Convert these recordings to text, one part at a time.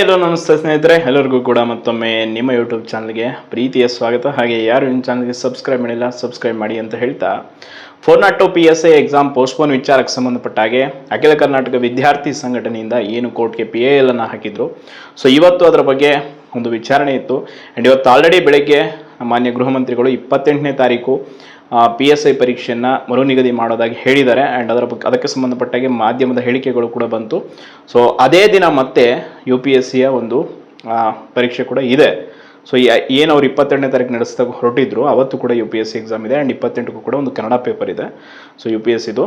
ಎಲ್ಲೋ ನಮಸ್ತೆ ಸ್ನೇಹಿತರೆ, ಎಲ್ಲರಿಗೂ ಕೂಡ ಮತ್ತೊಮ್ಮೆ ನಿಮ್ಮ ಯೂಟ್ಯೂಬ್ ಚಾನಲ್ಗೆ ಪ್ರೀತಿಯ ಸ್ವಾಗತ. ಹಾಗೆ ಯಾರು ನಿಮ್ಮ ಚಾನಲ್ಗೆ ಸಬ್ಸ್ಕ್ರೈಬ್ ಮಾಡಿಲ್ಲ ಸಬ್ಸ್ಕ್ರೈಬ್ ಮಾಡಿ ಅಂತ ಹೇಳ್ತಾ, 402 PSI ಎಕ್ಸಾಮ್ ಪೋಸ್ಟ್ಪೋನ್ ವಿಚಾರಕ್ಕೆ ಸಂಬಂಧಪಟ್ಟ ಹಾಗೆ ಅಖಿಲ ಕರ್ನಾಟಕ ವಿದ್ಯಾರ್ಥಿ ಸಂಘಟನೆಯಿಂದ ಏನು ಕೋರ್ಟ್ಗೆ PIL ಅನ್ನು ಹಾಕಿದ್ರು. ಸೊ ಇವತ್ತು ಅದರ ಬಗ್ಗೆ ಒಂದು ವಿಚಾರಣೆ ಇತ್ತು. ಆ್ಯಂಡ್ ಇವತ್ತು ಆಲ್ರೆಡಿ ಬೆಳಗ್ಗೆ ಮಾನ್ಯ ಗೃಹ ಮಂತ್ರಿಗಳು 28ನೇ ತಾರೀಕು PSI ಪರೀಕ್ಷೆಯನ್ನು ಮರು ನಿಗದಿ ಮಾಡೋದಾಗಿ ಹೇಳಿದ್ದಾರೆ. ಆ್ಯಂಡ್ ಅದಕ್ಕೆ ಸಂಬಂಧಪಟ್ಟಾಗೆ ಮಾಧ್ಯಮದ ಹೇಳಿಕೆಗಳು ಕೂಡ ಬಂತು. ಸೊ ಅದೇ ದಿನ ಮತ್ತೆ UPSCಯ ಒಂದು ಪರೀಕ್ಷೆ ಕೂಡ ಇದೆ. ಸೊ ಏನು ಅವ್ರು 22ನೇ ತಾರೀಕು ನಡೆಸ್ತಾ ಹೊರಟಿದ್ರು, ಅವತ್ತು ಕೂಡ UPSC ಎಕ್ಸಾಮ್ ಇದೆ. ಆ್ಯಂಡ್ 28ಕ್ಕೂ ಕೂಡ ಒಂದು ಕನ್ನಡ ಪೇಪರ್ ಇದೆ ಸೊ UPSCದು.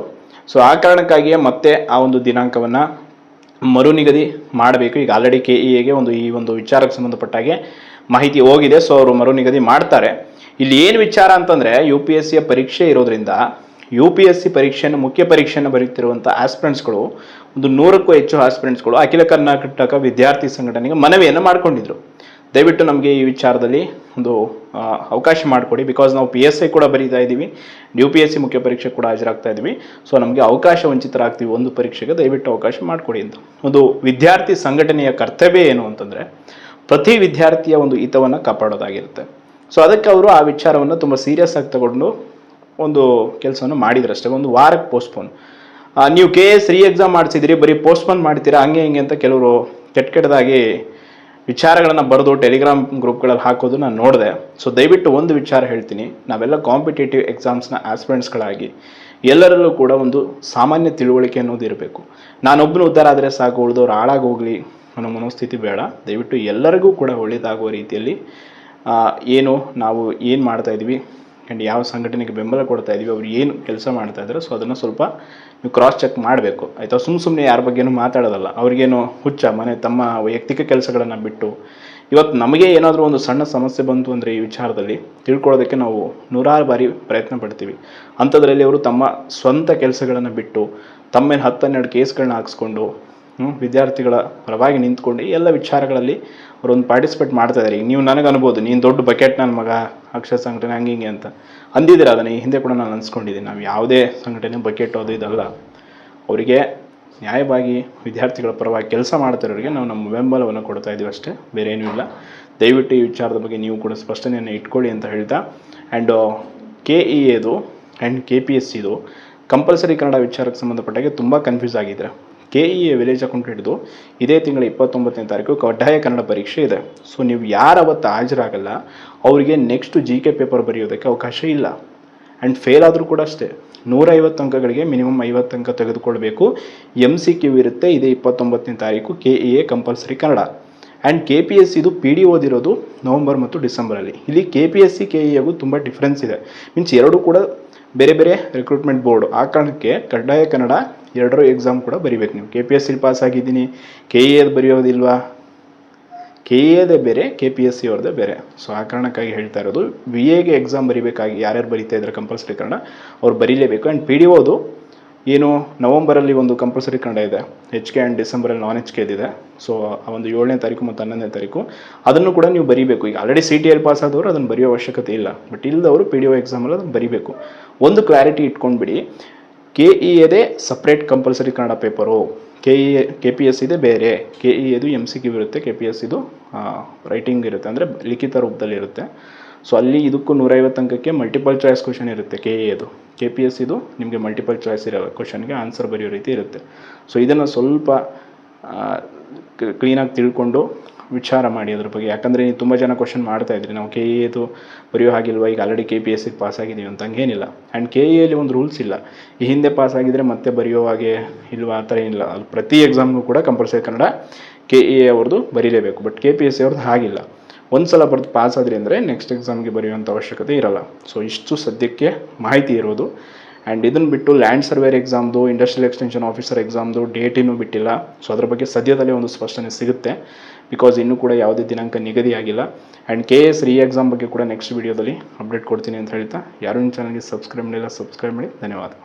ಸೊ ಆ ಕಾರಣಕ್ಕಾಗಿಯೇ ಮತ್ತೆ ಆ ಒಂದು ದಿನಾಂಕವನ್ನು ಮರು ನಿಗದಿ ಮಾಡಬೇಕು. ಈಗ ಆಲ್ರೆಡಿ KEAಗೆ ಈ ಒಂದು ವಿಚಾರಕ್ಕೆ ಸಂಬಂಧಪಟ್ಟಾಗೆ ಮಾಹಿತಿ ಹೋಗಿದೆ. ಸೊ ಅವರು ಮರು ನಿಗದಿ ಮಾಡ್ತಾರೆ. ಇಲ್ಲಿ ಏನು ವಿಚಾರ ಅಂತಂದರೆ, UPSCಯ ಪರೀಕ್ಷೆ ಇರೋದ್ರಿಂದ UPSC ಪರೀಕ್ಷೆಯನ್ನು ಮುಖ್ಯ ಪರೀಕ್ಷೆಯನ್ನು ಬರೀತಿರುವಂಥ ಆಸ್ಪಿರೆಂಟ್ಸ್ಗಳು ಒಂದು 100ಕ್ಕೂ ಹೆಚ್ಚು ಆಸ್ಪಿರೆಂಟ್ಸ್ಗಳು ಅಖಿಲ ಕರ್ನಾಟಕ ವಿದ್ಯಾರ್ಥಿ ಸಂಘಟನೆಗೆ ಮನವಿಯನ್ನು ಮಾಡಿಕೊಂಡಿದ್ರು. ದಯವಿಟ್ಟು ನಮಗೆ ಈ ವಿಚಾರದಲ್ಲಿ ಒಂದು ಅವಕಾಶ ಮಾಡಿಕೊಡಿ. ಬಿಕಾಸ್ ನಾವು PSI ಕೂಡ ಬರೀತಾ ಇದ್ದೀವಿ, UPSC ಮುಖ್ಯ ಪರೀಕ್ಷೆ ಕೂಡ ಹಾಜರಾಗ್ತಾ ಇದ್ದೀವಿ. ಸೊ ನಮಗೆ ಅವಕಾಶ ವಂಚಿತರಾಗ್ತೀವಿ ಒಂದು ಪರೀಕ್ಷೆಗೆ, ದಯವಿಟ್ಟು ಅವಕಾಶ ಮಾಡಿಕೊಡಿ ಅಂತ. ಒಂದು ವಿದ್ಯಾರ್ಥಿ ಸಂಘಟನೆಯ ಕರ್ತವ್ಯ ಏನು ಅಂತಂದರೆ, ಪ್ರತಿ ವಿದ್ಯಾರ್ಥಿಯ ಒಂದು ಹಿತವನ್ನು ಕಾಪಾಡೋದಾಗಿರುತ್ತೆ. ಸೊ ಅದಕ್ಕೆ ಅವರು ಆ ವಿಚಾರವನ್ನು ತುಂಬ ಸೀರಿಯಸ್ ಆಗಿ ತಗೊಂಡು ಒಂದು ಕೆಲಸವನ್ನು ಮಾಡಿದ್ರಷ್ಟೇ. ಒಂದು ವಾರಕ್ಕೆ ಪೋಸ್ಟ್ಪೋನ್. ನೀವು KS ಎಕ್ಸಾಮ್ ಮಾಡಿಸಿದಿರಿ, ಬರೀ ಪೋಸ್ಟ್ಪೋನ್ ಮಾಡ್ತೀರಾ ಹಂಗೆ ಹಿಂಗೆ ಅಂತ ಕೆಲವರು ಕೆಟ್ಟದಾಗಿ ವಿಚಾರಗಳನ್ನು ಬರೆದು ಟೆಲಿಗ್ರಾಮ್ ಗ್ರೂಪ್ಗಳಲ್ಲಿ ಹಾಕೋದು ನಾನು ನೋಡಿದೆ. ಸೊ ದಯವಿಟ್ಟು ಒಂದು ವಿಚಾರ ಹೇಳ್ತೀನಿ, ನಾವೆಲ್ಲ ಕಾಂಪಿಟೇಟಿವ್ ಎಕ್ಸಾಮ್ಸ್ನ ಆಸ್ಪಿರೆಂಟ್ಸ್ಗಳಾಗಿ ಎಲ್ಲರಲ್ಲೂ ಕೂಡ ಒಂದು ಸಾಮಾನ್ಯ ತಿಳುವಳಿಕೆ ಅನ್ನೋದು ಇರಬೇಕು. ನಾನೊಬ್ಬನು ಉದ್ಧಾರ ಆದರೆ ಸಾಕು, ಉಳಿದವ್ರು ಹಾಳಾಗೋಗ್ಲಿ ಅನ್ನೋ ಮನೋಸ್ಥಿತಿ ಬೇಡ. ದಯವಿಟ್ಟು ಎಲ್ಲರಿಗೂ ಕೂಡ ಒಳ್ಳೆಯದಾಗುವ ರೀತಿಯಲ್ಲಿ ನಾವು ಏನು ಮಾಡ್ತಾಯಿದ್ವಿ ಆ್ಯಂಡ್ ಯಾವ ಸಂಘಟನೆಗೆ ಬೆಂಬಲ ಕೊಡ್ತಾ ಇದ್ದೀವಿ, ಅವ್ರು ಏನು ಕೆಲಸ ಮಾಡ್ತಾ ಇದ್ದಾರೆ, ಸೊ ಅದನ್ನು ಸ್ವಲ್ಪ ನೀವು ಕ್ರಾಸ್ ಚೆಕ್ ಮಾಡಬೇಕು ಆಯಿತಾ. ಸುಮ್ಮನೆ ಯಾರ ಬಗ್ಗೆನೂ ಮಾತಾಡೋದಲ್ಲ. ಅವ್ರಿಗೇನು ಹುಚ್ಚ ತಮ್ಮ ವೈಯಕ್ತಿಕ ಕೆಲಸಗಳನ್ನು ಬಿಟ್ಟು ಇವತ್ತು ನಮಗೆ ಏನಾದರೂ ಒಂದು ಸಣ್ಣ ಸಮಸ್ಯೆ ಬಂತು ಅಂದರೆ ಈ ವಿಚಾರದಲ್ಲಿ ತಿಳ್ಕೊಳ್ಳೋದಕ್ಕೆ ನಾವು 100 ಬಾರಿ ಪ್ರಯತ್ನ ಪಡ್ತೀವಿ. ಅಂಥದ್ರಲ್ಲಿ ಅವರು ತಮ್ಮ ಸ್ವಂತ ಕೆಲಸಗಳನ್ನು ಬಿಟ್ಟು ತಮ್ಮ ಮೇಲೆ 10-12 ಕೇಸ್ಗಳನ್ನ ಹಾಕ್ಸ್ಕೊಂಡು ವಿದ್ಯಾರ್ಥಿಗಳ ಪರವಾಗಿ ನಿಂತ್ಕೊಂಡು ಈ ಎಲ್ಲ ವಿಚಾರಗಳಲ್ಲಿ ಅವರೊಂದು ಪಾರ್ಟಿಸಿಪೇಟ್ ಮಾಡ್ತಾ ಇದ್ದಾರೆ. ಈಗ ನೀವು ನನಗೆ ಅನ್ಬೋದು, ನೀನು ದೊಡ್ಡ ಬಕೆಟ್ ನನ್ನ ಮಗ ಅಕ್ಷರ ಸಂಘಟನೆ ಹಂಗೆ ಅಂತ ಅಂದಿದ್ದೀರ. ಅದನ್ನು ಈ ಹಿಂದೆ ಕೂಡ ನಾನು ಅನ್ಸ್ಕೊಂಡಿದ್ದೀನಿ. ನಾವು ಯಾವುದೇ ಸಂಘಟನೆ ಬಕೆಟ್ ಅದು ಇದಲ್ಲ. ಅವರಿಗೆ ನ್ಯಾಯವಾಗಿ ವಿದ್ಯಾರ್ಥಿಗಳ ಪರವಾಗಿ ಕೆಲಸ ಮಾಡ್ತಿರೋರಿಗೆ ನಾವು ನಮ್ಮ ಬೆಂಬಲವನ್ನು ಕೊಡ್ತಾ ಇದ್ದೀವಿ ಅಷ್ಟೇ, ಬೇರೆ ಏನೂ ಇಲ್ಲ. ದಯವಿಟ್ಟು ಈ ವಿಚಾರದ ಬಗ್ಗೆ ನೀವು ಕೂಡ ಸ್ಪಷ್ಟನೆಯನ್ನು ಇಟ್ಕೊಳ್ಳಿ ಅಂತ ಹೇಳ್ತಾ, ಆ್ಯಂಡ್ KEAದು ಆ್ಯಂಡ್ KPSCದು ಕಂಪಲ್ಸರಿ ಕನ್ನಡ ವಿಚಾರಕ್ಕೆ ಸಂಬಂಧಪಟ್ಟಾಗೆ ತುಂಬ ಕನ್ಫ್ಯೂಸ್ ಆಗಿದ್ದಾರೆ. KEA ವಿಲೇಜ್ ಅಕೌಂಟ್ ಹಿಡಿದು ಇದೇ ತಿಂಗಳ 29ನೇ ತಾರೀಕು ಕಡ್ಡಾಯ ಕನ್ನಡ ಪರೀಕ್ಷೆ ಇದೆ. ಸೊ ನೀವು ಯಾರು ಅವತ್ತು ಹಾಜರಾಗಲ್ಲ ಅವರಿಗೆ ನೆಕ್ಸ್ಟ್ GK ಪೇಪರ್ ಬರೆಯೋದಕ್ಕೆ ಅವಕಾಶ ಇಲ್ಲ. ಆ್ಯಂಡ್ ಫೇಲ್ ಆದರೂ ಕೂಡ ಅಷ್ಟೇ, 150 ಅಂಕಗಳಿಗೆ ಮಿನಿಮಮ್ 50 ಅಂಕ ತೆಗೆದುಕೊಳ್ಬೇಕು. MCQ ಇರುತ್ತೆ ಇದೇ 29ನೇ ತಾರೀಕು KEA ಕಂಪಲ್ಸರಿ ಕನ್ನಡ. ಆ್ಯಂಡ್ KPSCದು PD ಓದಿರೋದು ನವಂಬರ್ ಮತ್ತು ಡಿಸೆಂಬರಲ್ಲಿ. ಇಲ್ಲಿ KPSC KEAಗೂ ತುಂಬ ಡಿಫ್ರೆನ್ಸ್ ಇದೆ. ಮೀನ್ಸ್ ಎರಡೂ ಕೂಡ ಬೇರೆ ಬೇರೆ ರಿಕ್ರೂಟ್ಮೆಂಟ್ ಬೋರ್ಡು. ಆ ಕಾರಣಕ್ಕೆ ಕಡ್ಡಾಯ ಕನ್ನಡ ಎರಡರೂ ಎಕ್ಸಾಮ್ ಕೂಡ ಬರೀಬೇಕು. ನೀವು KPSC ಪಾಸ್ ಆಗಿದ್ದೀನಿ, KEAದು ಬರೆಯೋದಿಲ್ವಾ? KEAದೇ ಬೇರೆ, KPSC ಅವ್ರದ್ದೇ ಬೇರೆ. ಸೊ ಆ ಕಾರಣಕ್ಕಾಗಿ ಹೇಳ್ತಾ ಇರೋದು, VAಗೆ ಎಕ್ಸಾಮ್ ಬರೀಬೇಕಾಗಿ ಯಾರ್ಯಾರು ಬರೀತಾ ಇದ್ದಾರೆ ಕಂಪಲ್ಸರಿ ಕನ್ನಡ ಅವ್ರು ಬರೀಲೇಬೇಕು. ಆ್ಯಂಡ್ PDOದು ಏನು ನವಂಬರಲ್ಲಿ ಒಂದು ಕಂಪಲ್ಸರಿ ಕನ್ನಡ ಇದೆ, HK ಆ್ಯಂಡ್ ಡಿಸೆಂಬರಲ್ಲಿ ನಾನ್ HK ಇದೆ. ಸೊ ಆ ಒಂದು 7ನೇ ತಾರೀಕು ಮತ್ತು 11ನೇ ತಾರೀಕು ಅದನ್ನು ಕೂಡ ನೀವು ಬರೀಬೇಕು. ಈಗ ಆಲ್ರೆಡಿ CTL ಪಾಸ್ ಆದವರು ಅದನ್ನು ಬರೆಯೋ ಅವಶ್ಯಕತೆ ಇಲ್ಲ, ಬಟ್ ಇಲ್ಲದವರು PDO ಎಕ್ಸಾಮಲ್ಲಿ ಅದನ್ನು ಬರೀಬೇಕು. ಒಂದು ಕ್ಲಾರಿಟಿ ಇಟ್ಕೊಂಡ್ಬಿಡಿ, KEAದೇ ಸಪ್ರೇಟ್ ಕಂಪಲ್ಸರಿ ಕನ್ನಡ ಪೇಪರು, KPSCದೇ ಬೇರೆ. KEAದು MCQ ಇರುತ್ತೆ, KPSCದು ರೈಟಿಂಗ್ ಇರುತ್ತೆ, ಅಂದರೆ ಲಿಖಿತ ರೂಪದಲ್ಲಿ ಇರುತ್ತೆ. ಸೊ ಅಲ್ಲಿ ಇದಕ್ಕೂ 150 ಅಂಕಕ್ಕೆ ಮಲ್ಟಿಪಲ್ ಚಾಯ್ಸ್ ಕ್ವಶನ್ ಇರುತ್ತೆ KEAದು. KPSCದು ನಿಮಗೆ ಮಲ್ಟಿಪಲ್ ಚಾಯ್ಸ್ ಇರೋ ಕ್ವಶನ್ಗೆ ಆನ್ಸರ್ ಬರೆಯೋ ರೀತಿ ಇರುತ್ತೆ. ಸೊ ಇದನ್ನು ಸ್ವಲ್ಪ ಕ್ಲೀನಾಗಿ ತಿಳ್ಕೊಂಡು ವಿಚಾರ ಮಾಡಿ ಅದ್ರ ಬಗ್ಗೆ. ಯಾಕಂದರೆ ನೀವು ತುಂಬ ಜನ ಕ್ವಶನ್ ಮಾಡ್ತಾಯಿದ್ರಿ, ನಾವು KEAದು ಬರೆಯೋ ಹಾಗಿಲ್ವ, ಈಗ ಆಲ್ರೆಡಿ KPSCಗೆ ಪಾಸ್ ಆಗಿದ್ದೀವಿ ಅಂತ. ಹಂಗೇನಿಲ್ಲ. ಆ್ಯಂಡ್ KEAಲಿ ಒಂದು ರೂಲ್ಸ್ ಇಲ್ಲ, ಈ ಹಿಂದೆ ಪಾಸ್ ಆಗಿದ್ದರೆ ಮತ್ತೆ ಬರೆಯೋ ಹಾಗೆ ಇಲ್ವಾ, ಆ ಥರ ಏನಿಲ್ಲ. ಅದು ಪ್ರತಿ ಎಕ್ಸಾಮ್ಗೂ ಕೂಡ ಕಂಪಲ್ಸರಿ ಕನ್ನಡ KEA ಅವ್ರದ್ದು ಬರೀಲೇಬೇಕು. ಬಟ್ KPSC ಅವ್ರದ್ದು ಹಾಗಿಲ್ಲ. ಒಂದು ಸಲ ಬರೆದು ಪಾಸ್ ಆದ್ರಿ ಅಂದರೆ ನೆಕ್ಸ್ಟ್ ಎಕ್ಸಾಮ್ಗೆ ಬರೆಯುವಂಥ ಅವಶ್ಯಕತೆ ಇರಲ್ಲ. ಸೊ ಇಷ್ಟು ಸದ್ಯಕ್ಕೆ ಮಾಹಿತಿ ಇರೋದು. ಆ್ಯಂಡ್ ಇದನ್ನು ಬಿಟ್ಟು ಲ್ಯಾಂಡ್ ಸರ್ವೇರ್ ಎಕ್ಸಾಮ್ದು, ಇಂಡಸ್ಟ್ರಿಯಲ್ ಎಕ್ಸ್ಟೆನ್ಷನ್ ಆಫೀಸರ್ ಎಕ್ಸಾಮ್ದು ಡೇಟ್ ಇನ್ನೂ ಬಿಟ್ಟಿಲ್ಲ. ಸೊ ಅದ್ರ ಬಗ್ಗೆ ಸದ್ಯದಲ್ಲೇ ಒಂದು ಸ್ಪಷ್ಟನೆ ಸಿಗುತ್ತೆ, ಬಿಕಾಸ್ ಇನ್ನೂ ಕೂಡ ಯಾವುದೇ ದಿನಾಂಕ ನಿಗದಿ ಆಗಿಲ್ಲ. ಆ್ಯಂಡ್ KS ಎಕ್ಸಾಮ್ ಬಗ್ಗೆ ಕೂಡ ನೆಕ್ಸ್ಟ್ ವೀಡಿಯೋದಲ್ಲಿ ಅಪ್ಡೇಟ್ ಕೊಡ್ತೀನಿ ಅಂತ ಹೇಳ್ತಾ, ಯಾರು ನಿಮ್ಮ ಚಾನಲ್ಗೆ ಸಬ್ಸ್ಕ್ರೈಬ್ ಮಾಡಿಲ್ಲ ಸಬ್ಸ್ಕ್ರೈಬ್ ಮಾಡಿ. ಧನ್ಯವಾದ.